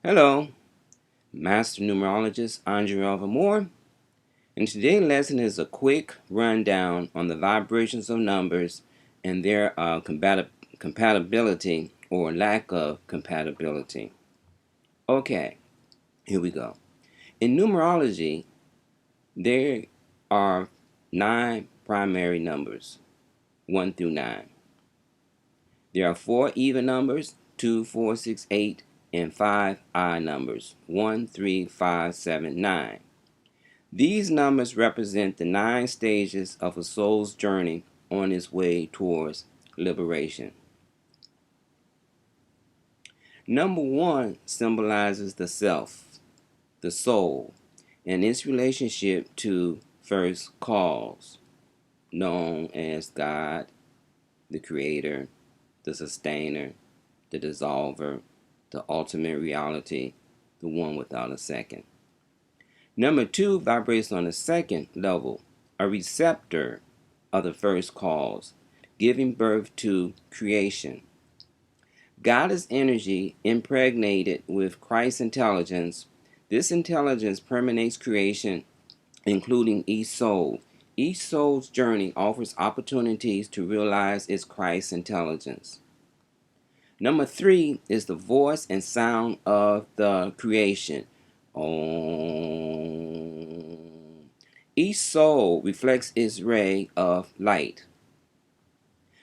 Hello, Master Numerologist Andre Moore, and today's lesson is a quick rundown on the vibrations of numbers and their compatibility or lack of compatibility. Okay, here we go. In numerology, there are 9 primary numbers, 1 through 9. There are 4 even numbers, 2, 4, 6, 8, and 5 odd numbers, 1, 3, 5, 7, 9. These numbers represent the 9 stages of a soul's journey on its way towards liberation. Number 1 symbolizes the self, the soul, and its relationship to first cause, known as God, the Creator, the Sustainer, the Dissolver, the ultimate reality, the one without a second. Number 2 vibrates on the second level, a receptor of the first cause, giving birth to creation. God is energy impregnated with Christ's intelligence. This intelligence permeates creation, including each soul. Each soul's journey offers opportunities to realize its Christ intelligence. Number 3 is the voice and sound of the creation. Om. Each soul reflects its ray of light.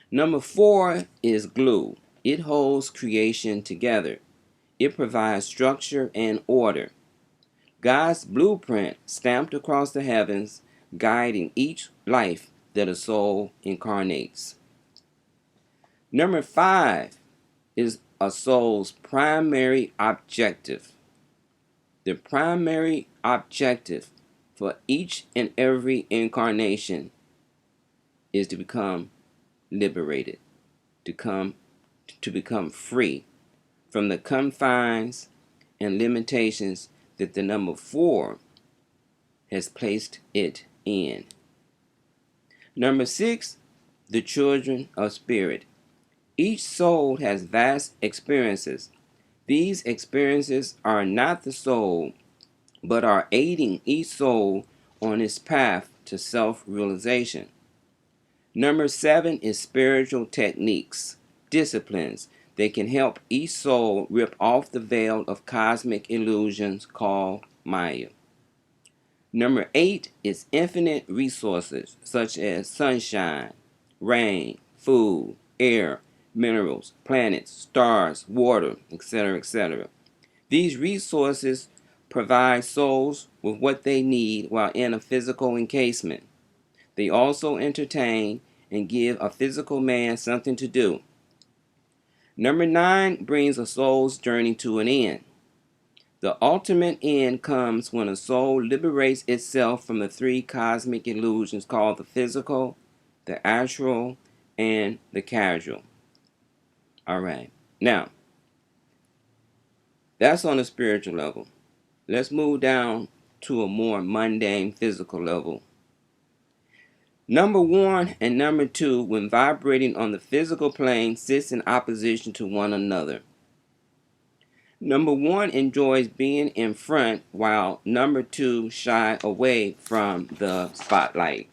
Number 4 is glue. It holds creation together. It provides structure and order. God's blueprint stamped across the heavens, guiding each life that a soul incarnates. Number 5 is a soul's primary objective. The primary objective for each and every incarnation is to become liberated, to become free from the confines and limitations that the number 4 has placed it in. Number 6, the children of spirit. Each soul has vast experiences. These experiences are not the soul, but are aiding each soul on its path to self-realization. Number 7 is spiritual techniques, disciplines that can help each soul rip off the veil of cosmic illusions called Maya. Number 8 is infinite resources such as sunshine, rain, food, air, minerals, planets, stars, water, etc., etc. These resources provide souls with what they need while in a physical encasement. They also entertain and give a physical man something to do. Number 9 brings a soul's journey to an end. The ultimate end comes when a soul liberates itself from the 3 cosmic illusions called the physical, the astral, and the causal. All right. Now, that's on a spiritual level. Let's move down to a more mundane physical level. Number 1 and number 2, when vibrating on the physical plane, sits in opposition to one another. Number 1 enjoys being in front, while number 2 shy away from the spotlight.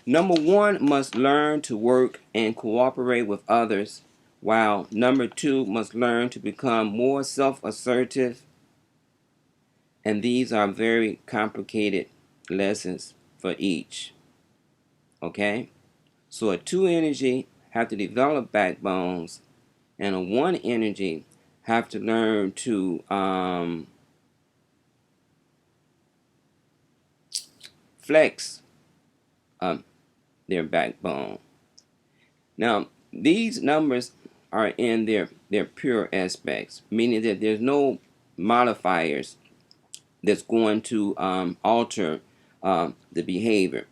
Number 1 must learn to work and cooperate with others, while number 2 must learn to become more self-assertive. And these are very complicated lessons for each. Okay? So a 2 energy have to develop backbones, and a 1 energy have to learn to flex their backbone. Now, these numbers are in their pure aspects, meaning that there's no modifiers that's going to alter the behavior.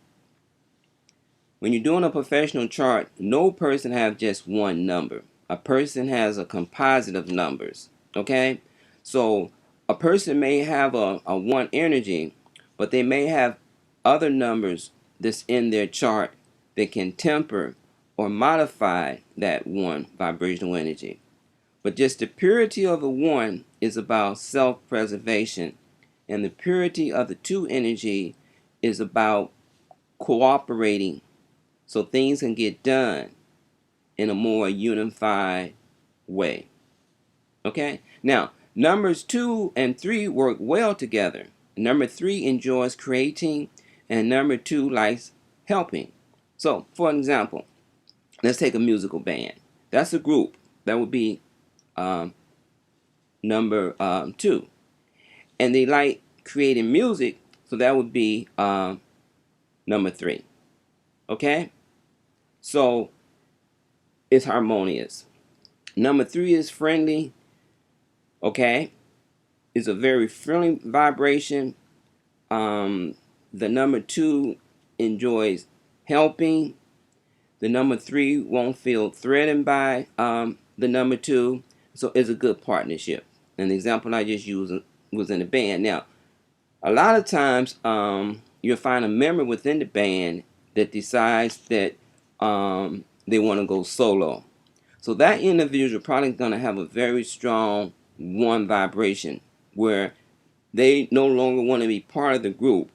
When you're doing a professional chart, no person has just one number. A person has a composite of numbers. Okay? So a person may have a 1 energy, but they may have other numbers that's in their chart that can temper or modify that 1 vibrational energy. But just the purity of the one is about self-preservation, and the purity of the two energy is about cooperating so things can get done in a more unified way. Okay? Now, numbers 2 and 3 work well together. Number 3 enjoys creating, and number 2 likes helping. So, for example, let's take a musical band. That's a group. That would be number 2. And they like creating music, so that would be number 3. Okay? So, it's harmonious. Number 3 is friendly. Okay? It's a very friendly vibration. The number 2 enjoys helping. The number 3 won't feel threatened by the number 2. So it's a good partnership. An example I just used was in the band. Now, a lot of times you'll find a member within the band that decides that they want to go solo. So that individual probably going to have a very strong one vibration where they no longer want to be part of the group,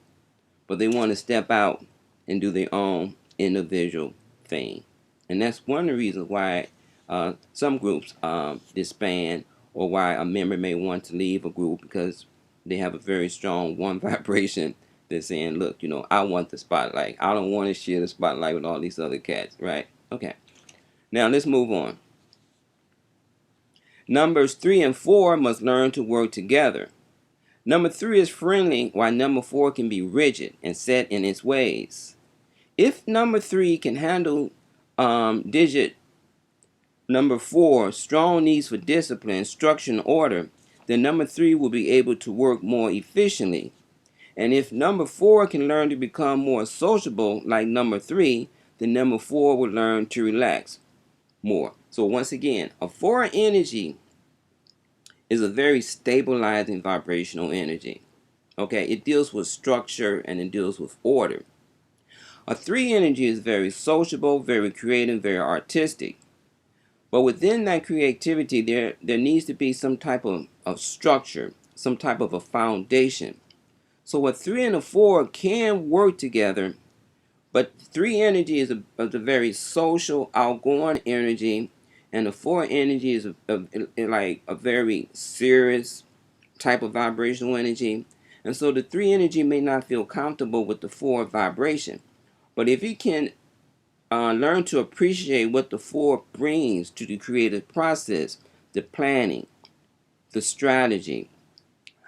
but they want to step out and do their own individual thing. And that's one of the reasons why some groups disband, or why a member may want to leave a group, because they have a very strong one vibration that's saying, look, I want the spotlight. I don't want to share the spotlight with all these other cats, right? Okay. Now let's move on. Numbers 3 and 4 must learn to work together. Number 3 is friendly, while number 4 can be rigid and set in its ways. If number 3 can handle digit number 4, strong needs for discipline, structure, and order, then number 3 will be able to work more efficiently. And if number 4 can learn to become more sociable like number 3, then number 4 will learn to relax more. So once again, a 4 energy is a very stabilizing vibrational energy. Okay, it deals with structure and it deals with order. A 3 energy is very sociable, very creative, very artistic. But within that creativity, there needs to be some type of structure, some type of a foundation. So a 3 and a 4 can work together, but 3 energy is a very social, outgoing energy, and the 4 energy is like a very serious type of vibrational energy. And so the 3 energy may not feel comfortable with the 4 vibration. But if you can learn to appreciate what the 4 brings to the creative process, the planning, the strategy,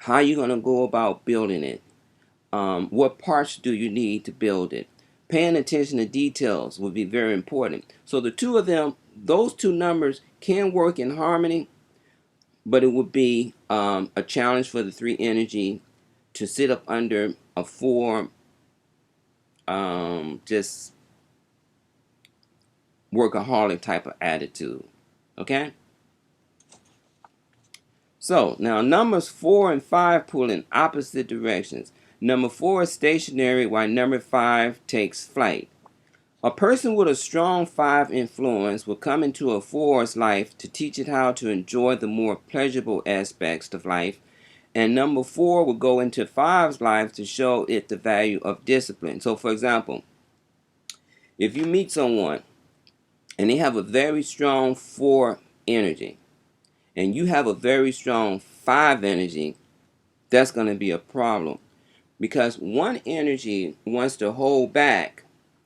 how you're going to go about building it, what parts do you need to build it, paying attention to details will be very important. So the two of them, those two numbers can work in harmony, but it would be a challenge for the 3 energy to sit up under a 4 just workaholic type of attitude. Okay? So now numbers 4 and 5 pull in opposite directions. Number 4 is stationary, while number 5 takes flight. A person with a strong 5 influence will come into a 4's life to teach it how to enjoy the more pleasurable aspects of life. And number 4 will go into 5's life to show it the value of discipline. So for example, if you meet someone and they have a very strong 4 energy, and you have a very strong 5 energy, that's going to be a problem. Because one energy wants to hold back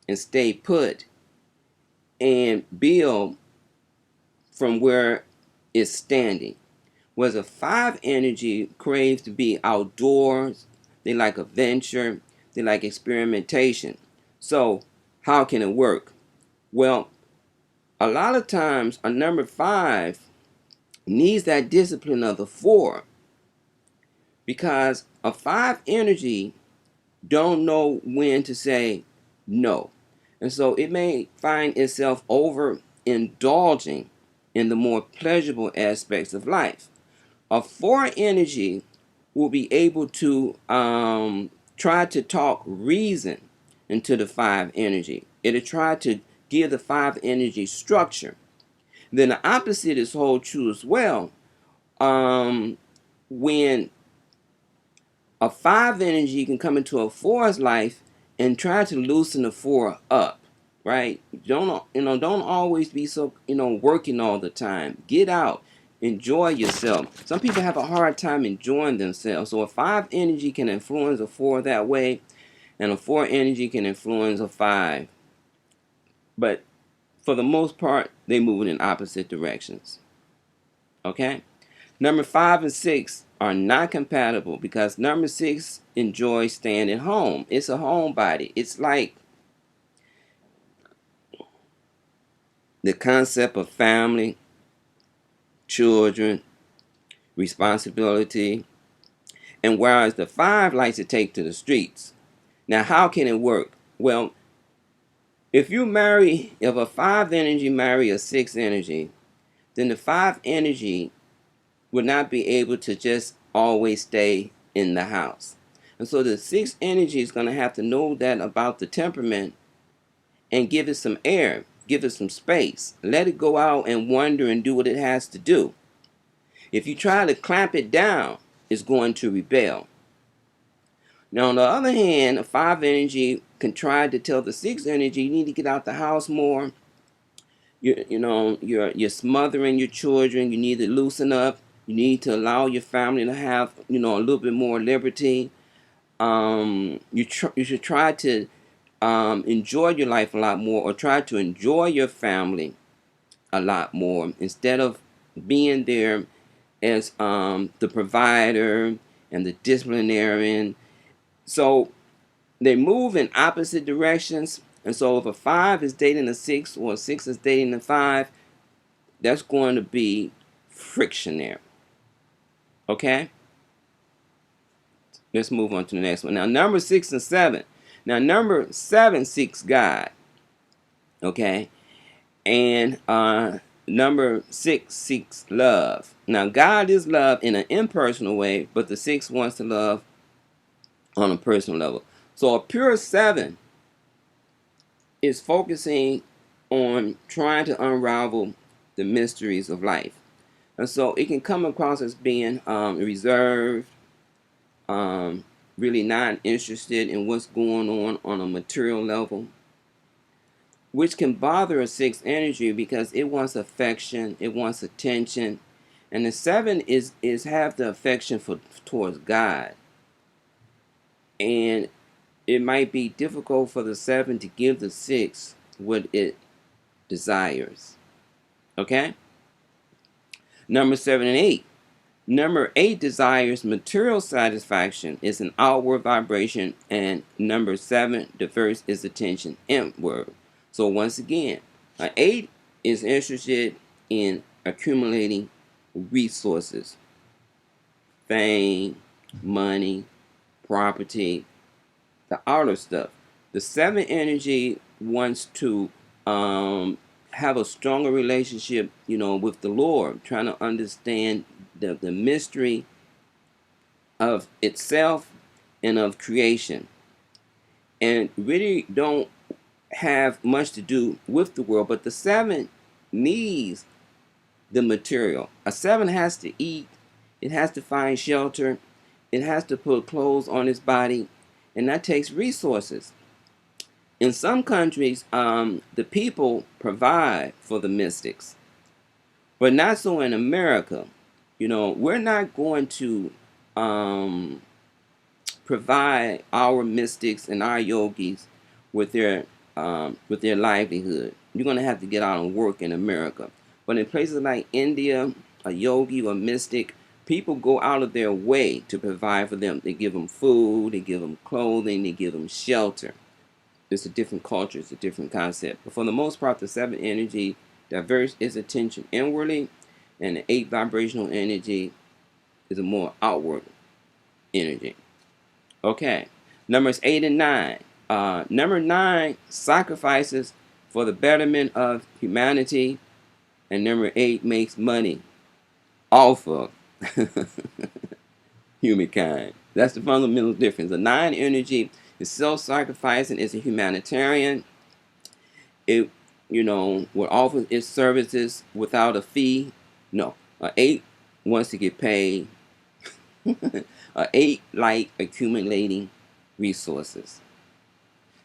and stay put and build from where it's standing. Whereas a 5 energy craves to be outdoors, they like adventure, they like experimentation. So how can it work? Well, a lot of times a number 5 needs that discipline of the 4, because a 5 energy don't know when to say no. And so it may find itself overindulging in the more pleasurable aspects of life. A 4 energy will be able to try to talk reason into the 5 energy. It'll try to give the 5 energy structure. Then the opposite is hold true as well. When a 5 energy can come into a 4's life and try to loosen the 4 up, right? Don't always be so working all the time. Get out, enjoy yourself. Some people have a hard time enjoying themselves. So a 5 energy can influence a 4 that way, and a 4 energy can influence a 5. But for the most part, they move in opposite directions. Okay? Number 5 and 6 are not compatible because number 6 enjoys staying at home. It's a homebody. It's like the concept of family, children, responsibility, and whereas the 5 likes to take to the streets. Now, how can it work? Well, if a 5 energy marry a 6 energy, then the 5 energy would not be able to just always stay in the house. And so the 6 energy is going to have to know that about the temperament and give it some air, give it some space. Let it go out and wander and do what it has to do. If you try to clamp it down, it's going to rebel. Now, on the other hand, a 5 energy can try to tell the 6 energy, you need to get out the house more. You're smothering your children. You need to loosen up. You need to allow your family to have a little bit more liberty. You should try to enjoy your life a lot more, or try to enjoy your family a lot more instead of being there as the provider and the disciplinarian. So they move in opposite directions. And so if a 5 is dating a 6 or a 6 is dating a 5, that's going to be friction there. Okay? Let's move on to the next one. Now, number 6 and 7. Now, number 7 seeks God. Okay? And number 6 seeks love. Now, God is love in an impersonal way, but the 6 wants to love on a personal level. So a pure 7 is focusing on trying to unravel the mysteries of life. And so it can come across as being reserved, really not interested in what's going on a material level, which can bother a 6 energy because it wants affection, it wants attention. And the 7 is have the affection towards God. And it might be difficult for the 7 to give the 6 what it desires. Okay? Number 7 and 8. Number 8 desires material satisfaction. It's an outward vibration. And number 7, the verse is attention inward. So once again, an 8 is interested in accumulating resources. Fame, money, property, the outer stuff. The 7 energy wants to have a stronger relationship, with the Lord, trying to understand the mystery of itself and of creation, and really don't have much to do with the world. But the 7 needs the material. A 7 has to eat, it has to find shelter, it has to put clothes on its body, and that takes resources. In some countries, the people provide for the mystics, but not so in America. We're not going to provide our mystics and our yogis with their livelihood. You're going to have to get out and work in America. But in places like India, a yogi or mystic, people go out of their way to provide for them. They give them food, they give them clothing, they give them shelter. It's a different culture, it's a different concept. But for the most part, the 7 energy diverse its attention inwardly, and the 8 vibrational energy is a more outward energy. Okay, numbers 8 and 9. Number 9 sacrifices for the betterment of humanity, and number 8 makes money off of humankind. That's the fundamental difference. The 9 energy is self-sacrificing, it's a humanitarian. It will offer its services without a fee. No, a 8 wants to get paid. A 8 like accumulating resources.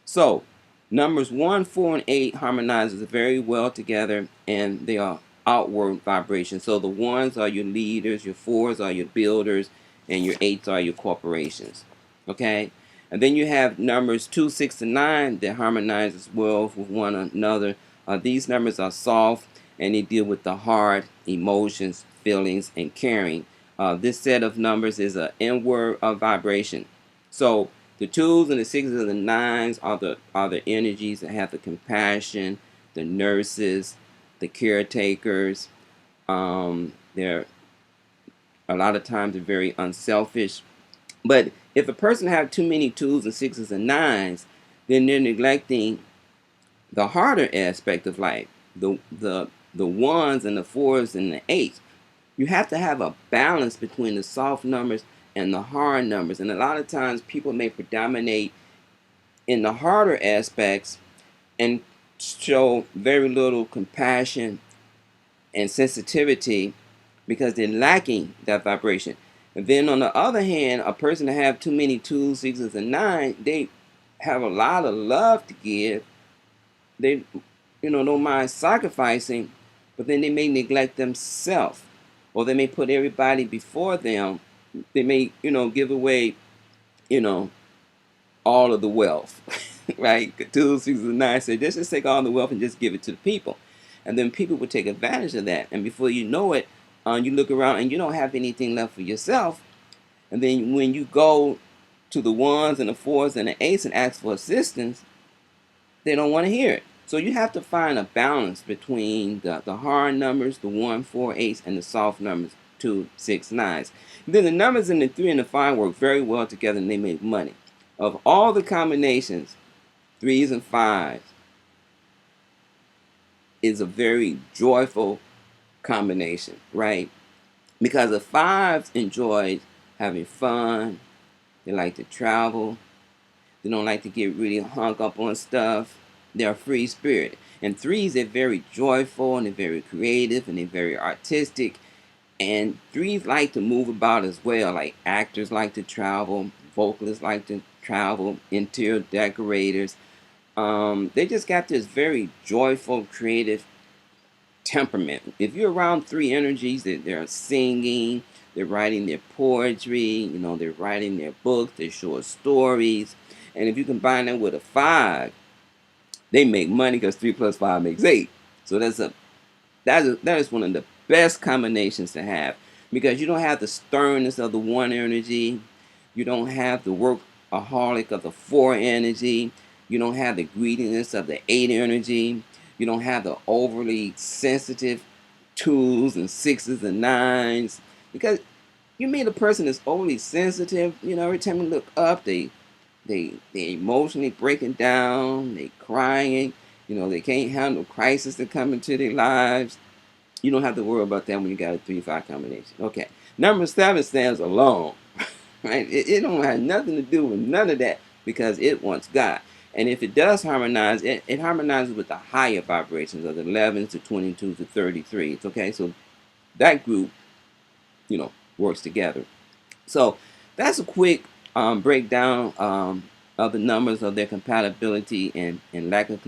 So, numbers 1, 4, and 8 harmonizes very well together, and they are outward vibrations. So the 1s are your leaders, your 4s are your builders, and your 8s are your corporations. Okay? And then you have numbers 2, 6, and 9 that harmonizes well with one another. These numbers are soft, and they deal with the heart, emotions, feelings, and caring. This set of numbers is an inward vibration. So the 2s and the 6s and the 9s are the energies that have the compassion, the nurses, the caretakers. They're a lot of times they're very unselfish. But if a person have too many 2s and 6s and 9s, then they're neglecting the harder aspect of life. The 1s and the 4s and the 8s. You have to have a balance between the soft numbers and the hard numbers. And a lot of times people may predominate in the harder aspects and show very little compassion and sensitivity because they're lacking that vibration. And then on the other hand, a person that have too many 2s, 6s, and 9s, they have a lot of love to give. They, don't mind sacrificing, but then they may neglect themselves, or they may put everybody before them. They may, give away, you know, all of the wealth, right? 2, 6, and 9 say, just take all the wealth and just give it to the people. And then people will take advantage of that. And before you know it, you look around and you don't have anything left for yourself. And then when you go to the 1s and the 4s and the 8s and ask for assistance, they don't want to hear it. So you have to find a balance between the hard numbers, the 1, 4, 8s, and the soft numbers, 2, 6, 9s. And then the numbers in the 3 and the 5 work very well together and they make money. Of all the combinations, 3s and 5s is a very joyful combination, right? Because the 5s enjoy having fun, they like to travel, they don't like to get really hung up on stuff. They're a free spirit. And 3s, they're very joyful and they're very creative and they're very artistic. And 3s like to move about as well. Like actors like to travel, vocalists like to travel, interior decorators. They just got this very joyful, creative temperament. If you're around 3 energies, they're singing, they're writing their poetry, they're writing their books, they're short stories. And if you combine that with a 5, they make money because 3 plus 5 makes 8. So that is one of the best combinations to have because you don't have the sternness of the 1 energy, you don't have the workaholic of the 4 energy, you don't have the greediness of the 8 energy, you don't have the overly sensitive 2s and 6s and 9s because you meet a person that's overly sensitive. Every time you look up, they emotionally breaking down, they crying. They can't handle crisis that come into their lives. You don't have to worry about that when you got a 3-5 combination. Okay, number 7 stands alone, right? It don't have nothing to do with none of that because it wants God. And if it does harmonize, it harmonizes with the higher vibrations of the 11s to 22s to 33s. Okay, so that group, works together. So that's a quick breakdown of the numbers of their compatibility and lack of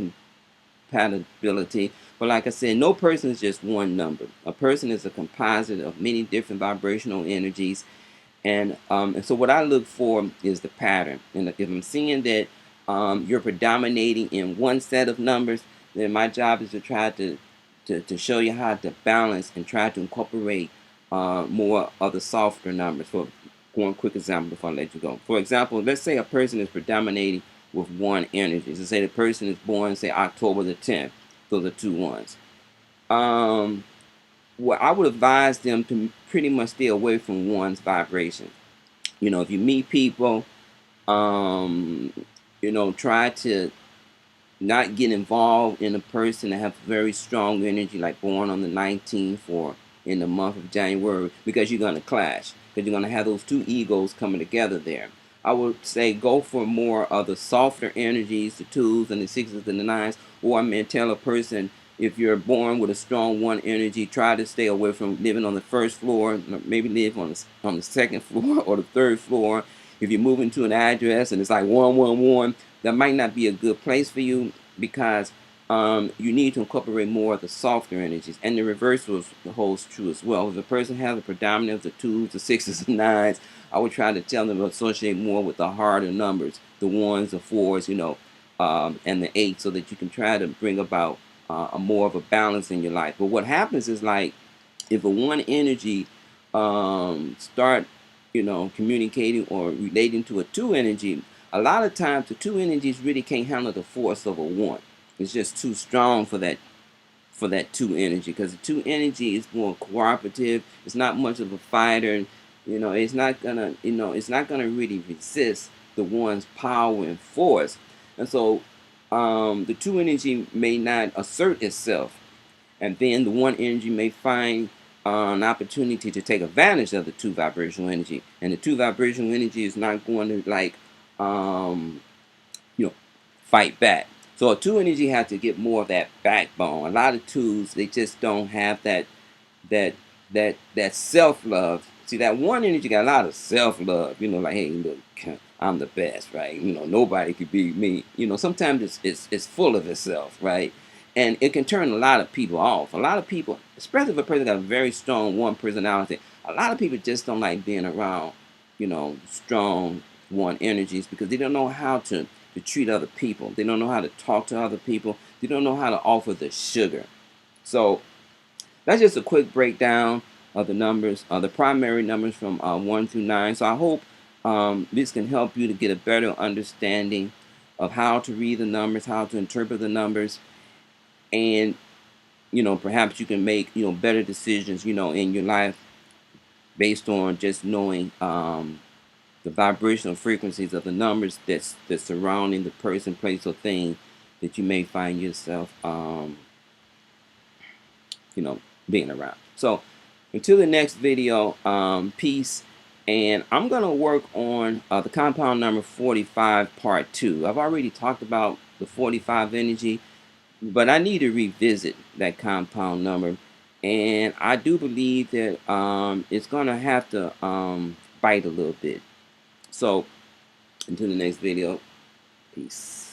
compatibility. But like I said, no person is just one number. A person is a composite of many different vibrational energies. And so what I look for is the pattern. And if I'm seeing that you're predominating in one set of numbers, then my job is to try to show you how to balance and try to incorporate more of the softer numbers. For one quick example before I let you go. For example, let's say a person is predominating with 1 energy. So say the person is born, say October the 10th. Those are 2 ones. Well, I would advise them to pretty much stay away from 1's vibration. If you meet people, try to not get involved in a person that have very strong energy, like born on the 19th or in the month of January, because you're going to clash. Because you're going to have those 2 egos coming together there. I would say go for more of the softer energies, the twos and the sixes and the nines. Or I may tell a person, if you're born with a strong one energy, try to stay away from living on the first floor. Maybe live on the second floor or the third floor. If you're moving to an address and it's like 111, that might not be a good place for you, because you need to incorporate more of the softer energies. And the reverse holds true as well. If a person has a predominance of the twos, the sixes, and nines, I would try to tell them to associate more with the harder numbers, the ones, the fours, and the eight, so that you can try to bring about a more of a balance in your life. But what happens is, like, if a one energy start, communicating or relating to a two energy, a lot of times the two energies really can't handle the force of a one. It's just too strong for that two energy, because the two energy is more cooperative. It's not much of a fighter. It's not gonna really resist the one's power and force. And so the two energy may not assert itself, and then the one energy may find an opportunity to take advantage of the two vibrational energy, and the two vibrational energy is not going to, like, um, you know fight back. So a two energy has to get more of that backbone. A lot of twos, they just don't have that that self love. See, that one energy got a lot of self love. Like, hey, look, I'm the best, right? Nobody could beat me. Sometimes it's full of itself, right? And it can turn a lot of people off. A lot of people, especially if a person got a very strong one personality, a lot of people just don't like being around, strong one energies, because they don't know how to treat other people. They don't know how to talk to other people. They don't know how to offer the sugar. So that's just a quick breakdown of the numbers, the primary numbers from 1 through 9. So I hope this can help you to get a better understanding of how to read the numbers, how to interpret the numbers, and perhaps you can make better decisions in your life based on just knowing the vibrational frequencies of the numbers that's surrounding the person, place, or thing that you may find yourself you know, being around. So until the next video, peace. And I'm going to work on the compound number 45 part 2. I've already talked about the 45 energy, but I need to revisit that compound number. And I do believe that it's going to have to bite a little bit. So until the next video, peace.